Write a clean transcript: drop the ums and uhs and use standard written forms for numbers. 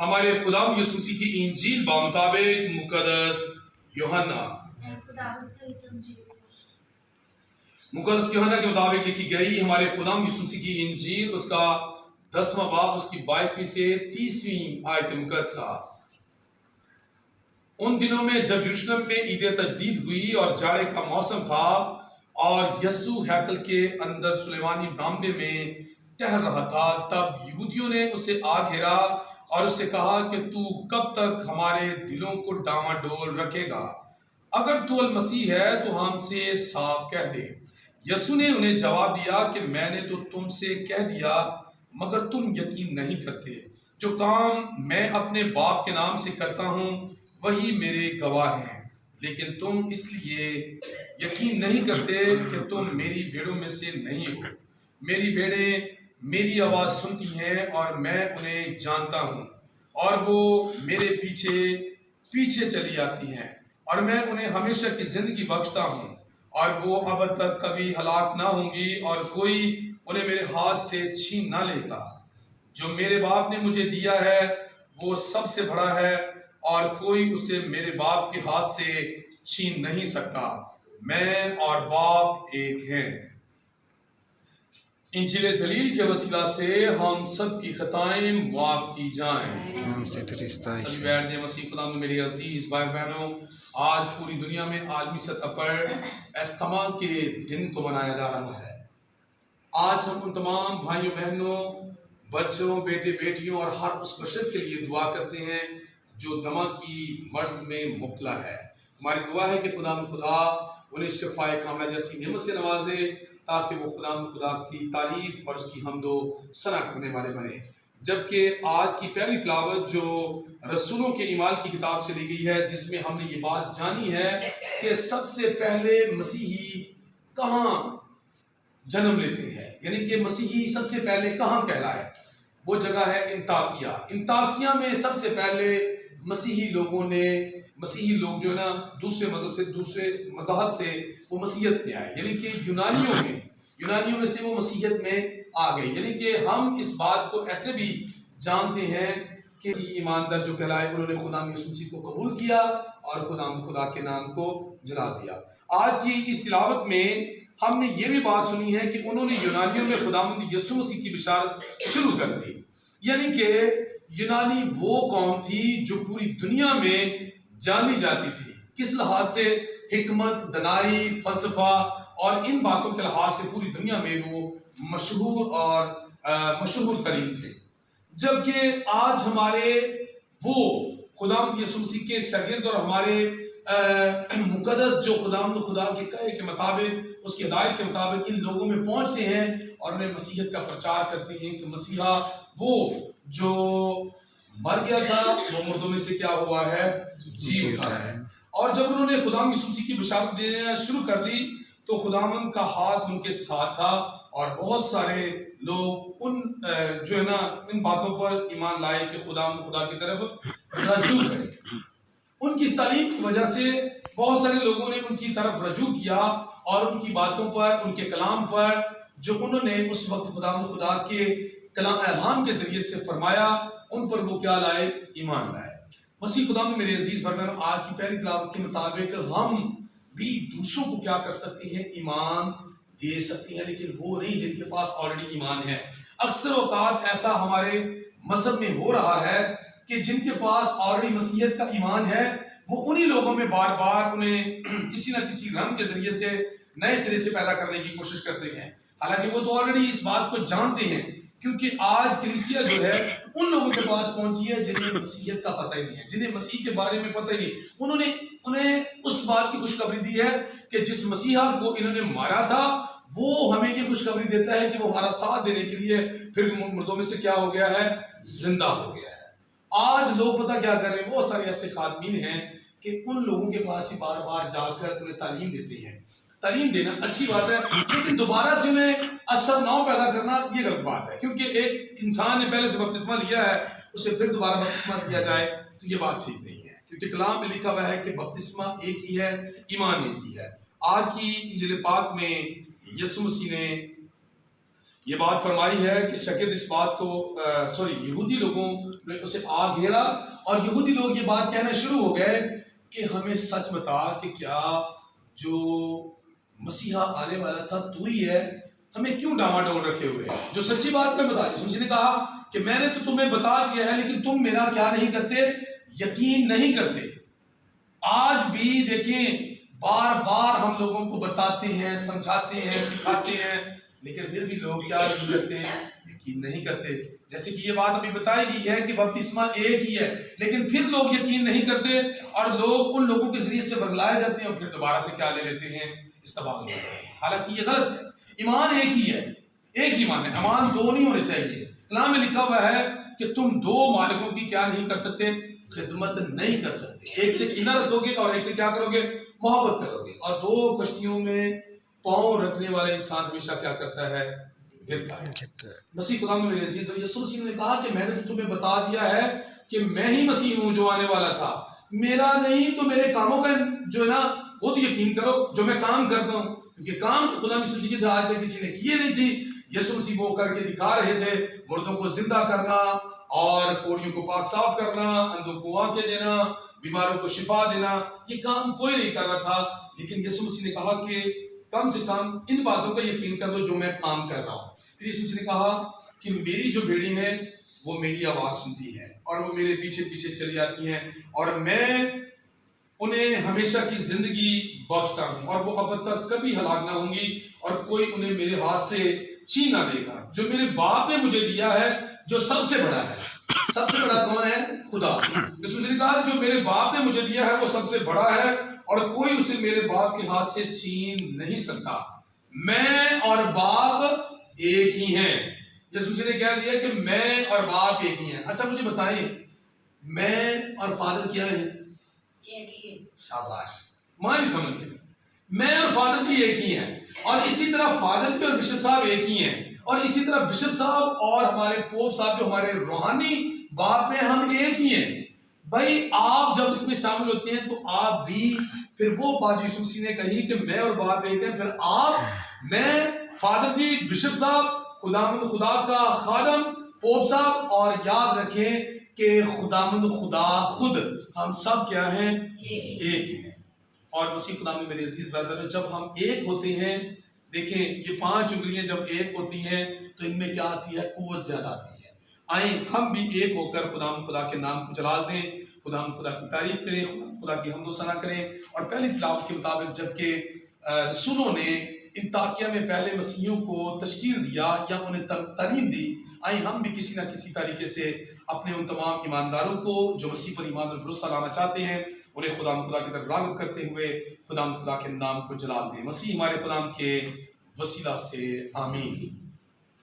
ہمارے خدا یسوع مسیح کی انجیل بمطابق مقدس یوحنا کے مطابق لکھی گئی ہمارے خدا یسوع مسیح کی انجیل اس کا 10واں باب اس کی 22ویں سے 30ویں آیت مقدسہ۔ ان دنوں میں جب یروشلم میں عید تجدید ہوئی اور جاڑے کا موسم تھا اور یسوع ہیکل کے اندر سلیمانی برآمدے میں ٹہل رہا تھا، تب یہودیوں نے اسے آ گھیرا اور اسے کہا کہ تو کب تک ہمارے دلوں کو ڈاواڈول رکھے گا؟ اگر تو المسیح ہے تو ہم سے صاف کہہ دے۔ یسوع نے انہیں جواب دیا کہ میں نے تو تم سے کہہ دیا مگر تم یقین نہیں کرتے۔ جو کام میں اپنے باپ کے نام سے کرتا ہوں وہی میرے گواہ ہیں، لیکن تم اس لیے یقین نہیں کرتے کہ تم میری بھیڑوں میں سے نہیں ہو۔ میری بھیڑیں میری آواز سنتی ہیں اور میں انہیں جانتا ہوں اور وہ میرے پیچھے پیچھے چلی آتی ہیں اور میں انہیں ہمیشہ کی زندگی بخشتا ہوں اور وہ اب تک کبھی ہلاک نہ ہوں گی اور کوئی انہیں میرے ہاتھ سے چھین نہ لے گا۔ جو میرے باپ نے مجھے دیا ہے وہ سب سے بڑا ہے اور کوئی اسے میرے باپ کے ہاتھ سے چھین نہیں سکتا۔ میں اور باپ ایک ہیں۔ انجیل جلیل کے وسیلہ سے ہم سب کی خطائیں معاف کی جائیں۔ سبھی بیٹھ جائیں۔ مسیح خدا میں میری عزیز بھائی بہنوں، آج پوری دنیا میں عالمی سطح پر اجتماع کے دن کو منایا جا رہا ہے۔ آج ہم ان تمام بھائیوں بہنوں، بچوں، بیٹے بیٹیوں اور ہر اس بشر کے لیے دعا کرتے ہیں جو دمہ کی مرض میں مبتلا ہے۔ ہماری دعا ہے کہ خدا انہیں شفائے کاملہ جیسی نعمت سے نوازے تاکہ وہ خدا کی تعریف اور اس کی حمد و ثنا کرنے والے بنے۔ جبکہ آج کی پہلی تلاوت جو رسولوں کے اعمال کی کتاب سے لی گئی ہے، جس میں ہم نے یہ بات جانی ہے کہ سب سے پہلے مسیحی کہاں جنم لیتے ہیں، یعنی کہ مسیحی سب سے پہلے کہاں کہلائے، وہ جگہ ہے انطاکیہ۔ انطاکیہ میں سب سے پہلے مسیحی لوگ جو ہے نا دوسرے مذہب سے، دوسرے مذاہب سے وہ مسیحیت میں آئے، یعنی کہ یونانیوں میں سے وہ مسیحیت میں آ گئے۔ یعنی کہ ہم اس بات کو ایسے بھی جانتے ہیں کہ ایماندار جو کہلائے انہوں نے خدا یسوع مسیح کو قبول کیا اور خدا کے نام کو جلا دیا۔ آج کی اس تلاوت میں ہم نے یہ بھی بات سنی ہے کہ انہوں نے یونانیوں میں خداوند یسوع مسیح کی بشارت شروع کر دی۔ یعنی کہ یونانی وہ قوم تھی جو پوری دنیا میں جانی جاتی تھی، کس لحاظ سے؟ حکمت، دنائی، فلسفہ اور ان باتوں کے لحاظ سے پوری دنیا میں وہ مشہور ترین تھے۔ جبکہ آج ہمارے وہ خداوند یسوع مسیح کے شاگرد اور ہمارے مقدس جو خدا کے کہے کے مطابق، اس کی ہدایت کے مطابق ان لوگوں میں پہنچتے ہیں اور انہیں مسیحیت کا پرچار کرتے ہیں کہ مسیحا وہ جو مر گیا تھا وہ مردوں میں سے کیا ہوا ہے؟ جی اٹھا ہے۔ اور جب انہوں نے خداوند یسوع مسیح کی بشارت دینا شروع کر دی تو خداوند کا ہاتھ ان کے ساتھ تھا اور بہت سارے لوگ جو ہے نا ان باتوں پر ایمان لائے کہ خدا کی طرف رجوع کرے۔ ان کی اس تعلیم کی وجہ سے بہت سارے لوگوں نے ان کی طرف رجوع کیا اور ان کی باتوں پر، ان کے کلام پر جو انہوں نے اس وقت خدا کے کلام الہام کے ذریعے سے فرمایا، ان پر وہ کیا لائے؟ ایمان لائے۔ مسیح خدا میں میرے عزیز بھائی بہنوں، آج کی پہلی تلاوت کے مطابق ہم بھی دوسروں کو کیا کر سکتے ہیں؟ ایمان دے سکتے ہیں، لیکن وہ نہیں جن کے پاس آلریڈی ایمان ہے۔ اکثر اوقات ایسا ہمارے مذہب میں ہو رہا ہے کہ جن کے پاس آلریڈی مسیحیت کا ایمان ہے وہ انہی لوگوں میں بار بار انہیں کسی نہ کسی رنگ کے ذریعے سے نئے سرے سے پیدا کرنے کی کوشش کرتے ہیں، حالانکہ وہ تو آلریڈی اس بات کو جانتے ہیں، کیونکہ آج کلیسیا جو ہے ان لوگوں کے پاس پہنچی ہے جنہیں مسیحیت کا پتہ ہی نہیں ہے، جنہیں مسیح کے بارے میں پتہ ہی نہیں۔ انہیں اس بات کی خوشخبری دی ہے کہ جس مسیحا کو انہوں نے مارا تھا وہ ہمیں یہ خوشخبری دیتا ہے کہ وہ ہمارا ساتھ دینے کے لیے پھر مردوں میں سے کیا ہو گیا ہے؟ زندہ ہو گیا ہے۔ آج لوگ پتہ کیا کر رہے ہیں؟ بہت سارے ایسے خادمین ہیں کہ ان لوگوں کے پاس ہی بار بار جا کر انہیں تعلیم دیتے ہیں۔ تعلیم دینا اچھی بات ہے، لیکن دوبارہ سے انہیں اثر نو پیدا کرنا یہ غلط بات ہے، کیونکہ ایک انسان نے پہلے سے بپتسمہ لیا ہے اسے پھر دوبارہ بپتسمہ دیا جائے تو یہ بات ٹھیک نہیں ہے، کیونکہ کلام میں لکھا ہوا ہے کہ بپتسمہ ایک ہی ہے، ایمان ایک ہی ہے۔ آج کی انجیل پاک میں یسوع مسیح نے یہ بات فرمائی ہے کہ شاگرد اس بات کو یہودی لوگوں نے اسے آ گھیرا اور یہودی لوگ یہ بات کہنا شروع ہو گئے کہ ہمیں سچ بتا کہ کیا جو مسیحا آنے والا تھا تو ہی ہے، ہمیں کیوں ڈاواڈول رکھے ہوئے ہیں؟ جو سچی بات میں بتا، یسوع مسیح نے کہا کہ میں نے تو تمہیں بتا دیا ہے لیکن تم میرا کیا نہیں کرتے، یقین نہیں کرتے۔ آج بھی دیکھیں بار بار ہم لوگوں کو بتاتے ہیں، سمجھاتے ہیں، سکھاتے ہیں، لیکن پھر بھی لوگ کیا نہیں کرتے، یقین نہیں کرتے۔ جیسے کہ یہ بات ابھی بتائی گئی ہے کہ بپتسمہ ایک ہی ہے، لیکن پھر لوگ یقین نہیں کرتے اور لوگ ان لوگوں کے ذریعے سے ورگلائے جاتے ہیں اور پھر دوبارہ سے کیا لے لیتے ہیں، استباق لیتے ہیں۔ حالانکہ یہ غلط ہے۔ ایمان ایک ہی ہے، ایک ہی ایمان ہے، ایمان دو نہیں ہونے چاہیے۔ کلام میں لکھا ہوا ہے کہ تم دو مالکوں کی کیا نہیں کر سکتے، خدمت نہیں کر سکتے۔ ایک سے کینہ رکھو گے اور ایک سے کیا کرو گے، محبت کرو گے۔ اور دو کشتیوں میں پاؤں رکھنے والا انسان ہمیشہ کیا کرتا ہے، گرتا ہے۔ مسیح خدا میں میرے عزیز، یسوع مسیح نے کہا کہ میں نے تو تمہیں بتا دیا ہے کہ میں ہی مسیح ہوں جو آنے والا تھا، میرا نہیں تو میرے کاموں کا جو ہے نا وہ تو یقین کرو جو میں کام کرتا ہوں، کیونکہ کام جو خدا مسیح کی تھے آج تک کسی نے کیے نہیں تھی۔ یسوع مسیح وہ کر کے دکھا رہے تھے، مردوں کو زندہ کرنا اور کوڑیوں کو پاک صاف کرنا، اندھوں کو آنکھیں دینا، بیماروں کو شفا دینا، یہ کام کوئی نہیں کر رہا تھا۔ لیکن یسوع مسیح نے کہا کہ کم سے کم ان باتوں کا یقین کر دو جو میں کام کر رہا ہوں۔ پھر یسوع مسیح نے کہا کہ میری جو بھیڑیں ہیں وہ میری آواز سنتی ہیں اور وہ میرے پیچھے پیچھے چلی جاتی ہیں اور میں انہیں ہمیشہ کی زندگی بخشتا ہوں اور وہ اب تک کبھی ہلاک نہ ہوں گی اور کوئی انہیں میرے ہاتھ سے چھین نہ دے گا۔ جو میرے باپ نے مجھے دیا ہے جو سب سے بڑا ہے، سب سے بڑا کون ہے؟ خدا۔ یسوع مسیح نے کہا جو میرے باپ نے مجھے دیا ہے وہ سب سے بڑا ہے اور کوئی اسے میرے باپ کے ہاتھ سے چھین نہیں سکتا۔ میں اور باپ ایک ہی ہیں۔ یسوع مسیح نے کہہ دیا کہ میں اور باپ ایک ہی ہیں۔ اچھا مجھے بتائیں میں اور فادر کیا ہیں؟ ایک ہی ہیں۔ شاباش، ماں جی سمجھ گئے۔ میں اور فادر جی ایک ہی ہیں اور اسی طرح فادر جی اور بشپ صاحب ایک ہی ہیں اور اسی طرح بشپ صاحب اور ہمارے پوپ صاحب جو ہمارے روحانی باپ ہیں ہم ایک ہی ہیں۔ بھائی آپ جب اس میں شامل ہوتے ہیں تو آپ بھی پھر وہ بات یسوع مسیح نے کہی کہ میں اور باپ ایک ہیں، پھر آپ، میں، فادر جی، بشپ صاحب، خداوند خدا کا خادم، پوپ صاحب، اور یاد رکھیں کہ خداوند خدا خود، ہم سب کیا ہیں، ایک ہی ہیں۔ اور مسیح خدا میں میرے عزیز برادر، جب ہم ایک ہوتے ہیں، دیکھیں یہ 5 انگلیاں جب ایک ہوتی ہیں تو ان میں کیا آتی ہے، قوت زیادہ آتی ہے۔ آئیں ہم بھی ایک ہو کر خدا کے نام کو جلال دیں، خدا کی تعریف کریں، خدا کی حمد و ثنا کریں۔ اور پہلی تلاوت کے مطابق جبکہ رسولوں نے انطاکیہ میں پہلے مسیحیوں کو تشکیل دیا یا انہیں تعلیم دی، آئیں ہم بھی کسی نہ کسی طریقے سے اپنے ان تمام ایمانداروں کو جو مسیح پر ایمان اور بھروسہ لانا چاہتے ہیں انہیں خدا کی طرف راغب کرتے ہوئے خدا کے نام کو جلال دیں۔ مسیح ہمارے خدا کے وسیلہ سے آمین۔